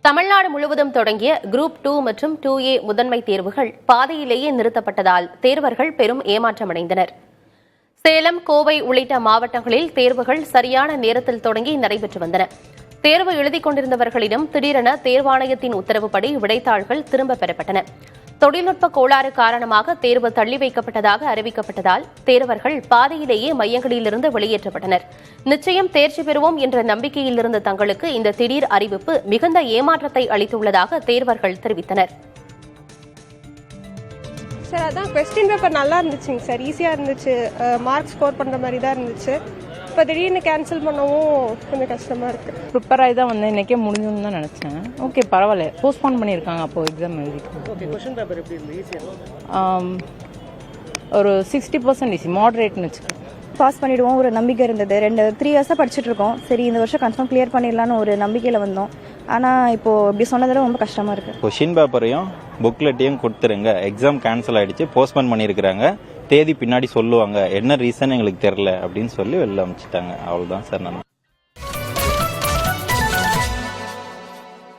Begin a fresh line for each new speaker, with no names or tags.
தமிழ்நாடு முழுவதும் தொடங்கிய குரூப் 2 மற்றும் 2A முதன்மை தேர்வுகள் பாதியிலேயே நிறுத்தப்பட்டதால் தேர்வர்கள் பெரும் ஏமாற்றமடைந்தனர். சேலம், கோவை உள்ளிட்ட மாவட்டங்களில் தேர்வுகள் சரியான நேரத்தில் தொடங்கி நடைபெற்று வந்தன. தேர்வு எழுதிக் கொண்டிருந்தவர்களிடம் திடீரென தேர்வாணையத்தின் உத்தரவுப்படி விடைத்தாள்கள் திரும்பப் பெறப்பட்டன. தொழில்நுட்ப கோளாறு காரணமாக தேர்வு தள்ளி வைக்கப்பட்டதாக அறிவிக்கப்பட்டதால் தேர்வர்கள் பாதியிலேயே மையங்களிலிருந்து வெளியேற்றப்பட்டனர். நிச்சயம் தேர்ச்சி பெறுவோம் என்ற நம்பிக்கையில் இருந்த தங்களுக்கு இந்த திடீர் அறிவிப்பு மிகுந்த ஏமாற்றத்தை அளித்துள்ளதாக தேர்வர்கள் தெரிவித்தனர்.
சார், அதான் கொஸ்டின் பேப்பர் நல்லா இருந்துச்சுங்க சார், ஈஸியாக இருந்துச்சு, மார்க் ஸ்கோர் பண்ணுற மாதிரி தான் இருந்துச்சு. இப்போ திடீர்னு கேன்சல் பண்ணவும் கொஞ்சம் கஷ்டமாக இருக்குது.
ப்ரிப்பேர் ஆகி தான் வந்து இன்றைக்கே முடிஞ்சுன்னு தான் நினச்சேன். ஓகே, பரவாயில்ல, போஸ்ட்போன் பண்ணியிருக்காங்க. அப்போது எக்ஸாம் ஒரு 60% ஈஸி, மாடரேட்னு வச்சுக்கோங்க.
பாஸ் பண்ணிடுவோம் ஒரு நம்பிக்கை இருந்தது. 3 இயர்ஸாக படிச்சுட்டு இருக்கோம். சரி, இந்த வருஷம் கன்ஃபார்ம் கிளியர் பண்ணிடலான்னு ஒரு நம்பிக்கையில் வந்தோம். ஆனால் இப்போது இப்படி சொன்னதில் ரொம்ப கஷ்டமாக இருக்குது.
கொஷின் பேப்பரையும் புக்லெட்டையும் கொடுத்துருங்க, எக்ஸாம் கேன்சல் ஆகிடுச்சு, போஸ்ட்போன் பண்ணியிருக்கிறாங்க, தேதி பின்னாடி சொல்லுவாங்க, என்ன ரீசன் எங்களுக்கு தெரில அப்படின்னு சொல்லி வெளில அனுப்பிச்சிட்டாங்க. அவ்வளோதான் சார். நான்